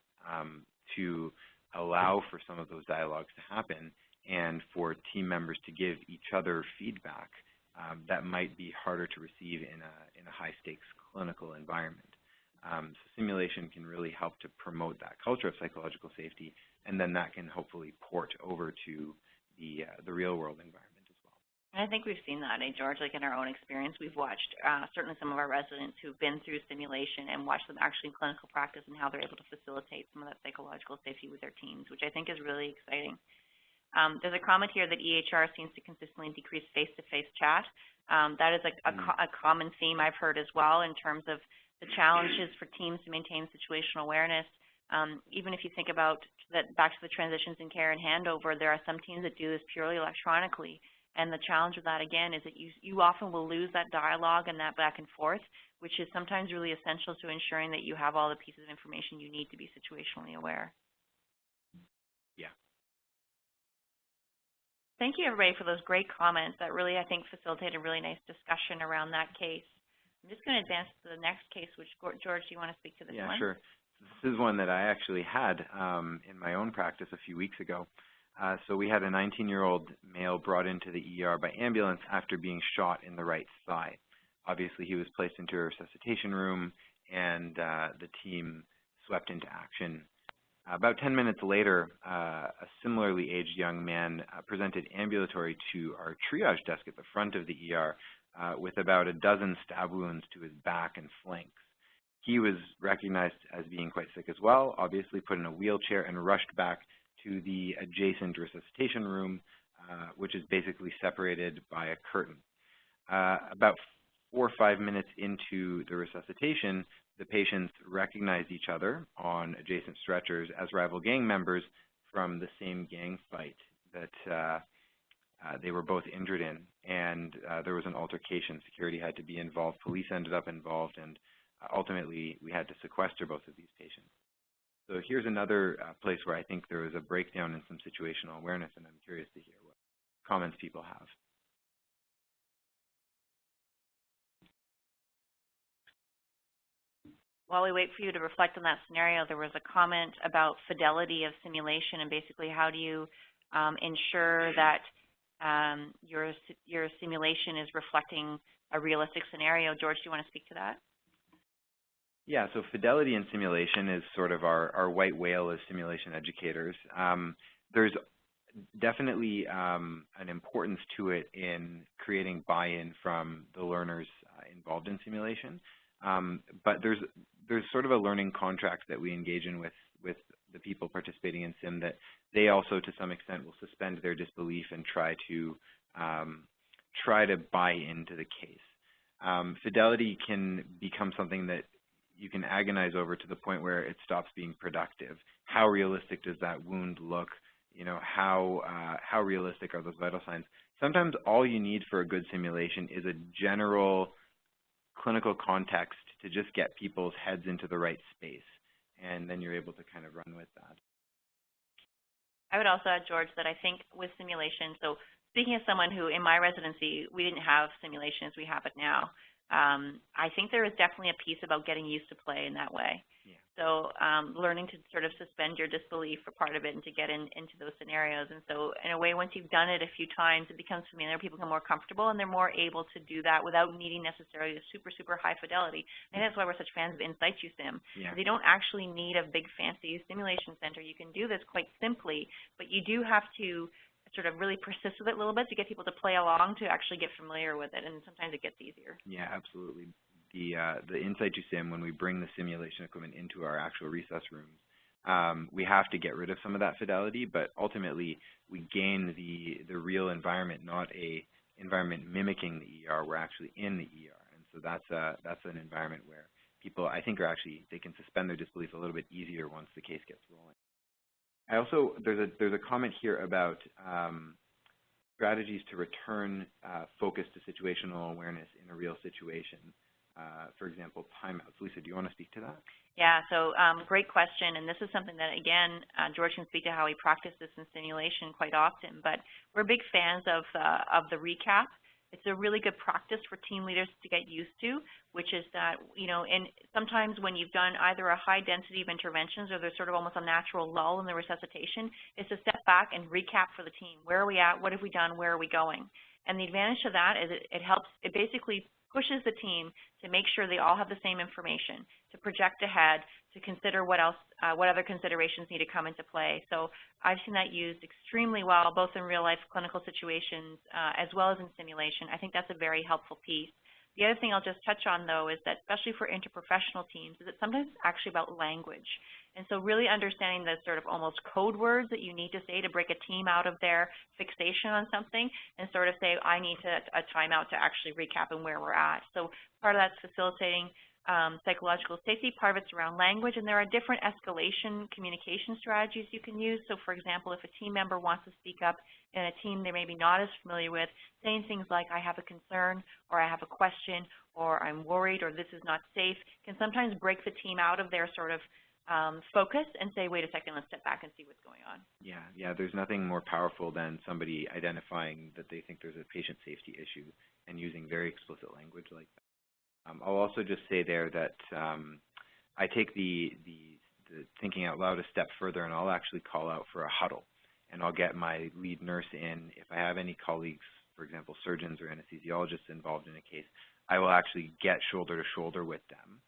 to allow for some of those dialogues to happen and for team members to give each other feedback that might be harder to receive in a high-stakes clinical environment. So simulation can really help to promote that culture of psychological safety, and then that can hopefully port over to the real-world environment as well. And I think we've seen that, George, like in our own experience. We've watched certainly some of our residents who've been through simulation and watched them actually in clinical practice and how they're able to facilitate some of that psychological safety with their teams, which I think is really exciting. There's a comment here that EHR seems to consistently decrease face-to-face chat. That is a common theme I've heard as well in terms of the challenges for teams to maintain situational awareness. Even if you think about that, back to the transitions in care and handover, there are some teams that do this purely electronically. And the challenge with that, again, is that you often will lose that dialogue and that back and forth, which is sometimes really essential to ensuring that you have all the pieces of information you need to be situationally aware. Yeah. Thank you, everybody, for those great comments. That really, I think, facilitated a really nice discussion around that case. I'm just going to advance to the next case, which, George, do you want to speak to this one? Yeah, sure. This is one that I actually had in my own practice a few weeks ago. So we had a 19-year-old male brought into the ER by ambulance after being shot in the right thigh. Obviously, he was placed into a resuscitation room, and the team swept into action. About 10 minutes later, a similarly aged young man presented ambulatory to our triage desk at the front of the ER with about a dozen stab wounds to his back and flanks. He was recognized as being quite sick as well, obviously put in a wheelchair and rushed back to the adjacent resuscitation room, which is basically separated by a curtain. About 4 or 5 minutes into the resuscitation, the patients recognized each other on adjacent stretchers as rival gang members from the same gang fight that they were both injured in, and there was an altercation. Security had to be involved. Police ended up involved, and ultimately we had to sequester both of these patients. So here's another place where I think there was a breakdown in some situational awareness, and I'm curious to hear what comments people have. While we wait for you to reflect on that scenario, there was a comment about fidelity of simulation and basically how do you ensure that your simulation is reflecting a realistic scenario. George, do you want to speak to that? Yeah, so fidelity in simulation is sort of our white whale as simulation educators. There's definitely an importance to it in creating buy-in from the learners involved in simulation. But there's sort of a learning contract that we engage in with the people participating in sim that they also, to some extent, will suspend their disbelief and try to buy into the case. Fidelity can become something that you can agonize over to the point where it stops being productive. How realistic does that wound look? You know, how realistic are those vital signs? Sometimes all you need for a good simulation is a general clinical context to just get people's heads into the right space, and then you're able to kind of run with that. I would also add, George, that I think with simulation, so speaking as someone who in my residency, we didn't have simulation as we have it now, I think there is definitely a piece about getting used to play in that way. Yeah. So learning to sort of suspend your disbelief for part of it and to get into those scenarios. And so in a way, once you've done it a few times, it becomes familiar. People become more comfortable, and they're more able to do that without needing necessarily a super, super high fidelity. And that's why we're such fans of in situ sim. Yeah. They don't actually need a big fancy simulation center. You can do this quite simply, but you do have to sort of really persist with it a little bit to get people to play along to actually get familiar with it, and sometimes it gets easier. Yeah, absolutely. The in situ sim, when we bring the simulation equipment into our actual recess rooms, we have to get rid of some of that fidelity, but ultimately we gain the real environment, not a environment mimicking the ER. We're actually in the ER, and so that's an environment where people, I think, they can suspend their disbelief a little bit easier once the case gets rolling. I also, there's a comment here about strategies to return focus to situational awareness in a real situation. For example, timeouts. Lisa, do you want to speak to that? Yeah, so great question, and this is something that, again, George can speak to how we practice this in simulation quite often, but we're big fans of the recap. It's a really good practice for team leaders to get used to, which is that, and sometimes when you've done either a high density of interventions or there's sort of almost a natural lull in the resuscitation, is to step back and recap for the team. Where are we at? What have we done? Where are we going? And the advantage of that is it basically pushes the team to make sure they all have the same information, to project ahead, to consider what other considerations need to come into play. So I've seen that used extremely well, both in real-life clinical situations as well as in simulation. I think that's a very helpful piece. The other thing I'll just touch on, though, is that especially for interprofessional teams, is that sometimes it's actually about language. And so really understanding the sort of almost code words that you need to say to break a team out of their fixation on something and sort of say, I need a timeout to actually recap on where we're at. So part of that's facilitating psychological safety. Part of it's around language, and there are different escalation communication strategies you can use. So, for example, if a team member wants to speak up in a team they may be not as familiar with, saying things like, I have a concern, or I have a question, or I'm worried, or this is not safe, can sometimes break the team out of their sort of focus and say, wait a second, let's step back and see what's going on. Yeah, there's nothing more powerful than somebody identifying that they think there's a patient safety issue and using very explicit language like that. I'll also just say there that I take the thinking out loud a step further, and I'll actually call out for a huddle, and I'll get my lead nurse in. If I have any colleagues, for example, surgeons or anesthesiologists involved in a case, I will actually get shoulder to shoulder with them.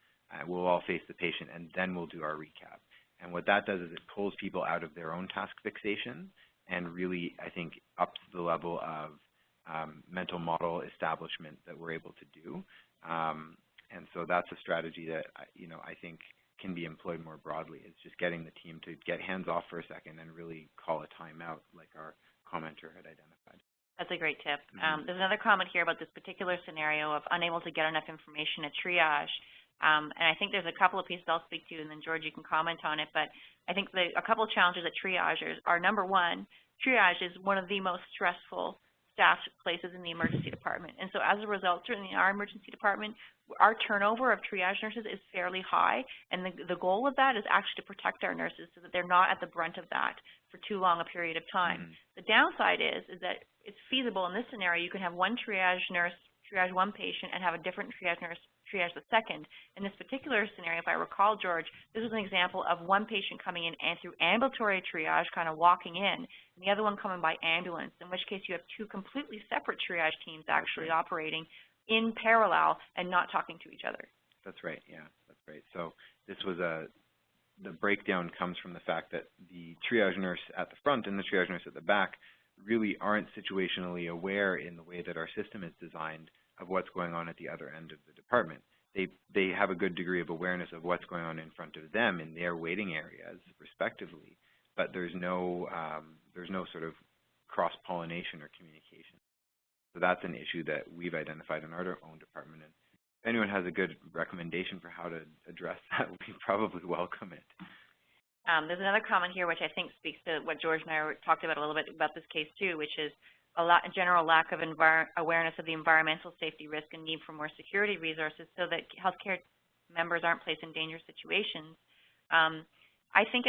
We'll all face the patient, and then we'll do our recap. And what that does is it pulls people out of their own task fixation and really, I think, ups the level of mental model establishment that we're able to do. And so that's a strategy that, I think can be employed more broadly. It's just getting the team to get hands off for a second and really call a timeout like our commenter had identified. That's a great tip. There's another comment here about this particular scenario of unable to get enough information at triage. And I think there's a couple of pieces I'll speak to, and then George, you can comment on it. But I think a couple of challenges at triagers are, number one, triage is one of the most stressful staffed places in the emergency department. And so as a result, certainly in our emergency department, our turnover of triage nurses is fairly high. And the goal of that is actually to protect our nurses so that they're not at the brunt of that for too long a period of time. The downside is that it's feasible in this scenario. You can have one triage nurse triage one patient and have a different triage nurse triage the second. In this particular scenario, if I recall, George, this was an example of one patient coming in and through ambulatory triage, kind of walking in, and the other one coming by ambulance, in which case you have two completely separate triage teams actually operating in parallel and not talking to each other. That's right, yeah, that's right. So this was the breakdown comes from the fact that the triage nurse at the front and the triage nurse at the back really aren't situationally aware in the way that our system is designed of what's going on at the other end of the department. They have a good degree of awareness of what's going on in front of them in their waiting areas, respectively, but there's no sort of cross-pollination or communication. So that's an issue that we've identified in our own department. And if anyone has a good recommendation for how to address that, we probably welcome it. There's another comment here which I think speaks to what George and I talked about a little bit about this case too, which is a general lack of awareness of the environmental safety risk and need for more security resources so that healthcare members aren't placed in dangerous situations. I think,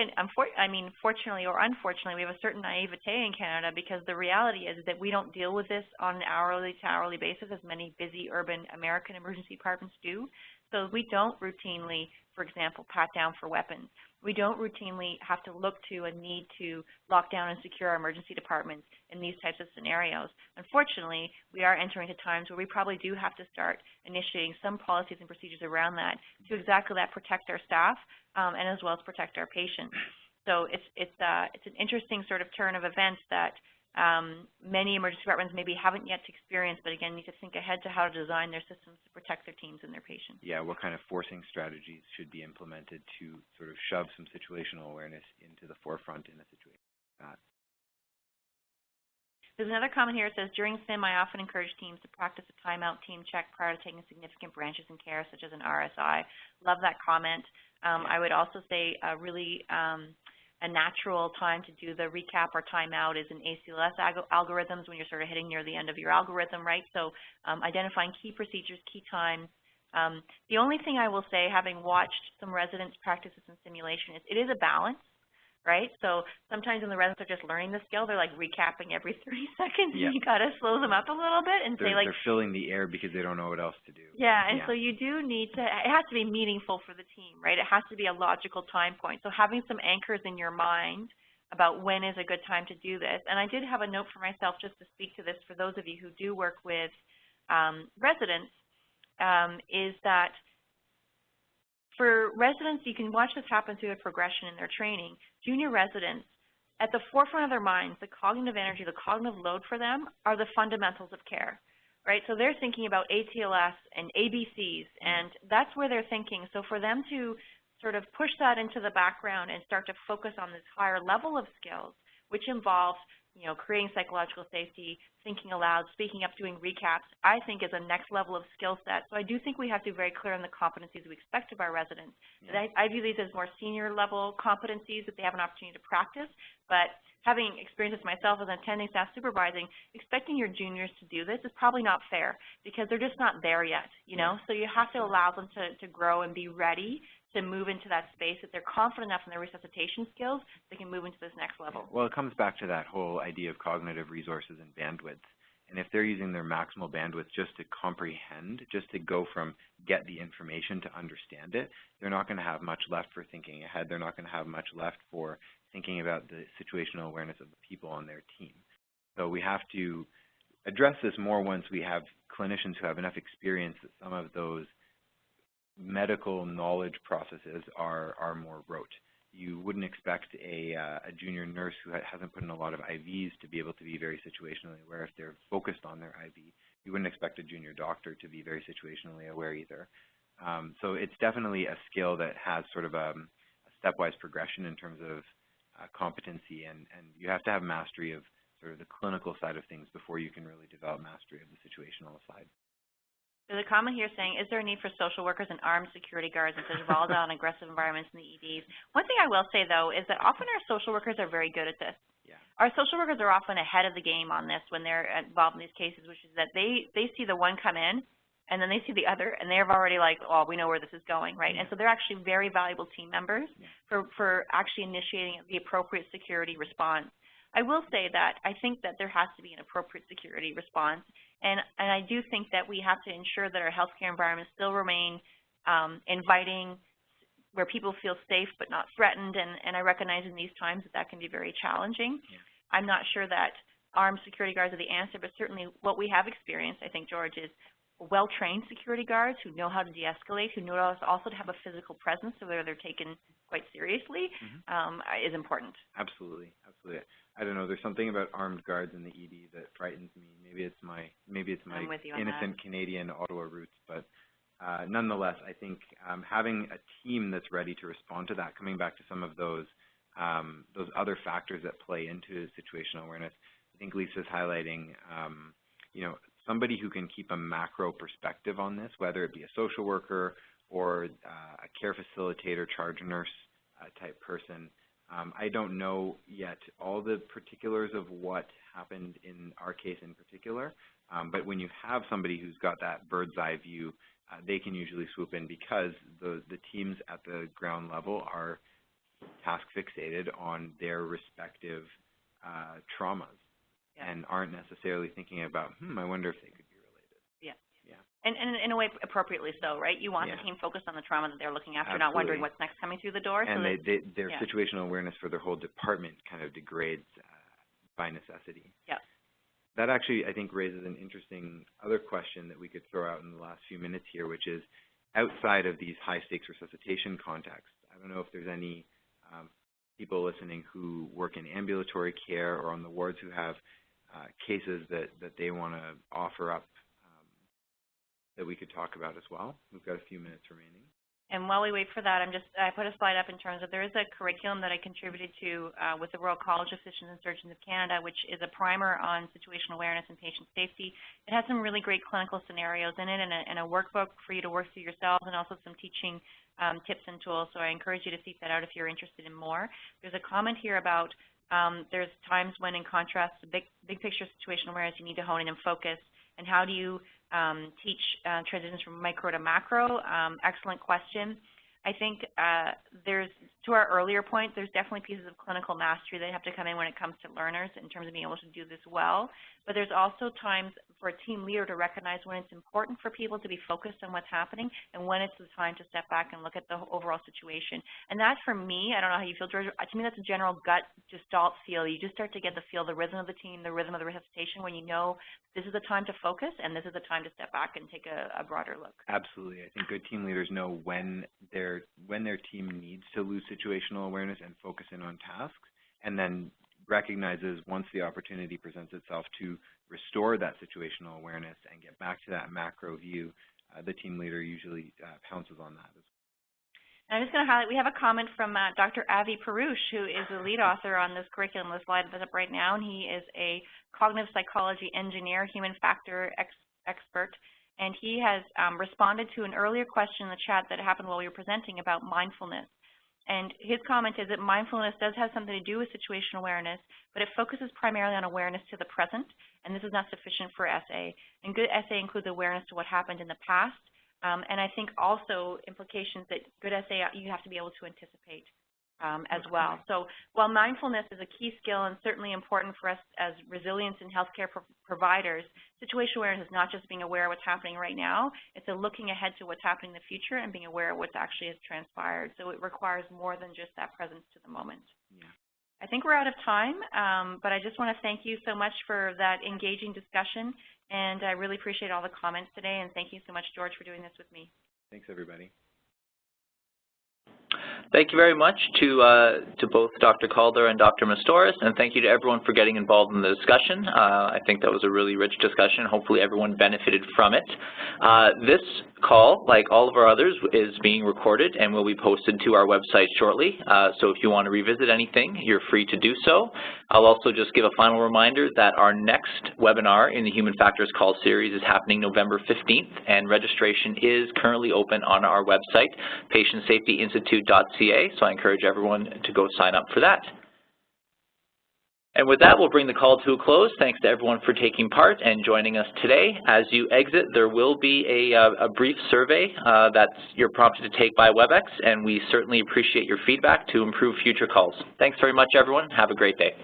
fortunately or unfortunately, we have a certain naivete in Canada because the reality is that we don't deal with this on an hourly to hourly basis as many busy urban American emergency departments do. So we don't routinely for example, pat down for weapons. We don't routinely have to look to a need to lock down and secure our emergency departments in these types of scenarios. Unfortunately, we are entering into times where we probably do have to start initiating some policies and procedures around that to exactly that, protect our staff and as well as protect our patients. So it's an interesting sort of turn of events that many emergency departments maybe haven't yet experienced, but again, need to think ahead to how to design their systems to protect their teams and their patients. Yeah, what kind of forcing strategies should be implemented to sort of shove some situational awareness into the forefront in a situation like that? There's another comment here. It says, during SIM, I often encourage teams to practice a timeout team check prior to taking significant branches in care, such as an RSI. Love that comment. I would also say really a natural time to do the recap or timeout is in ACLS algorithms when you're sort of hitting near the end of your algorithm, right? So identifying key procedures, key times. The only thing I will say, having watched some residents practices and simulation, is it is a balance, right? So sometimes when the residents are just learning the skill, they're like recapping every 30 seconds. Yeah. You got to slow them up a little bit and say like, they're filling the air because they don't know what else to do. Yeah, and so you do need to, it has to be meaningful for the team, right? It has to be a logical time point. So having some anchors in your mind about when is a good time to do this. And I did have a note for myself just to speak to this for those of you who do work with residents, is that for residents, you can watch this happen through the progression in their training. Junior residents, at the forefront of their minds, the cognitive energy, the cognitive load for them are the fundamentals of care, right? So they're thinking about ATLS and ABCs, and that's where they're thinking. So for them to sort of push that into the background and start to focus on this higher level of skills, which involves, you know, creating psychological safety, thinking aloud, speaking up, doing recaps, I think is a next level of skill set. So I do think we have to be very clear on the competencies we expect of our residents. Yeah. I view these as more senior level competencies that they have an opportunity to practice, but having experienced this myself as an attending staff supervising, expecting your juniors to do this is probably not fair because they're just not there yet, you know? So you have to allow them to grow and be ready to move into that space, that they're confident enough in their resuscitation skills, they can move into this next level. Well, it comes back to that whole idea of cognitive resources and bandwidth. And if they're using their maximal bandwidth just to comprehend, just to go from get the information to understand it, they're not going to have much left for thinking ahead. They're not going to have much left for thinking about the situational awareness of the people on their team. So we have to address this more once we have clinicians who have enough experience that some of those medical knowledge processes are more rote. You wouldn't expect a junior nurse who hasn't put in a lot of IVs to be able to be very situationally aware if they're focused on their IV. You wouldn't expect a junior doctor to be very situationally aware either. So it's definitely a skill that has sort of a stepwise progression in terms of competency, and you have to have mastery of sort of the clinical side of things before you can really develop mastery of the situational side. There's a comment here saying, is there a need for social workers and armed security guards in such volatile and aggressive environments in the EDs? One thing I will say, though, is that often our social workers are very good at this. Yeah. Our social workers are often ahead of the game on this when they're involved in these cases, which is that they see the one come in, and then they see the other, and they're already like, oh, we know where this is going, right? Yeah. And so they're actually very valuable team members for actually initiating the appropriate security response. I will say that I think that there has to be an appropriate security response, and I do think that we have to ensure that our healthcare environments still remain inviting, where people feel safe but not threatened, and I recognize in these times that can be very challenging. Yeah. I'm not sure that armed security guards are the answer, but certainly what we have experienced, I think, George, is well-trained security guards who know how to de-escalate, who know also to have a physical presence so they're taken quite seriously, is important. Absolutely, absolutely. I don't know. There's something about armed guards in the ED that frightens me. Maybe it's my innocent Canadian Ottawa roots, but nonetheless, I think having a team that's ready to respond to that, coming back to some of those other factors that play into situational awareness, I think Lisa's highlighting, somebody who can keep a macro perspective on this, whether it be a social worker or a care facilitator, charge nurse type person. I don't know yet all the particulars of what happened in our case in particular, but when you have somebody who's got that bird's eye view, they can usually swoop in because the teams at the ground level are task fixated on their respective traumas and aren't necessarily thinking about, I wonder if they could be related. Yeah. Yeah. And in a way, appropriately so, right? You want the team focused on the trauma that they're looking after, not wondering what's next coming through the door. And their situational awareness for their whole department kind of degrades by necessity. Yeah. That actually, I think, raises an interesting other question that we could throw out in the last few minutes here, which is outside of these high-stakes resuscitation contexts. I don't know if there's any people listening who work in ambulatory care or on the wards who have cases that they want to offer up that we could talk about as well. We've got a few minutes remaining. And while we wait for that, I put a slide up in terms of there is a curriculum that I contributed to with the Royal College of Physicians and Surgeons of Canada, which is a primer on situational awareness and patient safety. It has some really great clinical scenarios in it and a workbook for you to work through yourselves, and also some teaching tips and tools. So I encourage you to seek that out if you're interested in more. There's a comment here about there's times when, in contrast to big picture situational awareness, you need to hone in and focus. And how do you teach transitions from micro to macro? Excellent question. I think to our earlier point, there's definitely pieces of clinical mastery that have to come in when it comes to learners in terms of being able to do this well. But there's also times for a team leader to recognize when it's important for people to be focused on what's happening and when it's the time to step back and look at the overall situation. And that, for me, I don't know how you feel, George, to me that's a general gut gestalt feel. You just start to get the feel, the rhythm of the team, the rhythm of the resuscitation when you know this is the time to focus and this is the time to step back and take a broader look. Absolutely. I think good team leaders know when their team needs to lose situational awareness and focus in on tasks, and then recognizes once the opportunity presents itself to restore that situational awareness and get back to that macro view, the team leader usually pounces on that. And I'm just going to highlight, we have a comment from Dr. Avi Parouche, who is the lead author on this curriculum. The slide is up right now, and he is a cognitive psychology engineer, human factor expert, and he has responded to an earlier question in the chat that happened while we were presenting about mindfulness. And his comment is that mindfulness does have something to do with situational awareness, but it focuses primarily on awareness to the present, and this is not sufficient for SA. And good SA includes awareness to what happened in the past, and I think also implications that good SA, you have to be able to anticipate as well. So while mindfulness is a key skill and certainly important for us as resilience and healthcare providers, situational awareness is not just being aware of what's happening right now, it's a looking ahead to what's happening in the future and being aware of what actually has transpired. So it requires more than just that presence to the moment. Yeah. I think we're out of time, but I just want to thank you so much for that engaging discussion, and I really appreciate all the comments today, and thank you so much, George, for doing this with me. Thanks, everybody. Thank you very much to both Dr. Calder and Dr. Mastoris, and thank you to everyone for getting involved in the discussion. I think that was a really rich discussion. Hopefully everyone benefited from it. This call, like all of our others, is being recorded and will be posted to our website shortly. So if you want to revisit anything, you're free to do so. I'll also just give a final reminder that our next webinar in the Human Factors Call series is happening November 15th, and registration is currently open on our website, patientsafetyinstitute.ca, so I encourage everyone to go sign up for that. And with that, we'll bring the call to a close. Thanks to everyone for taking part and joining us today. As you exit, there will be a brief survey that you're prompted to take by WebEx, and we certainly appreciate your feedback to improve future calls. Thanks very much, everyone. Have a great day.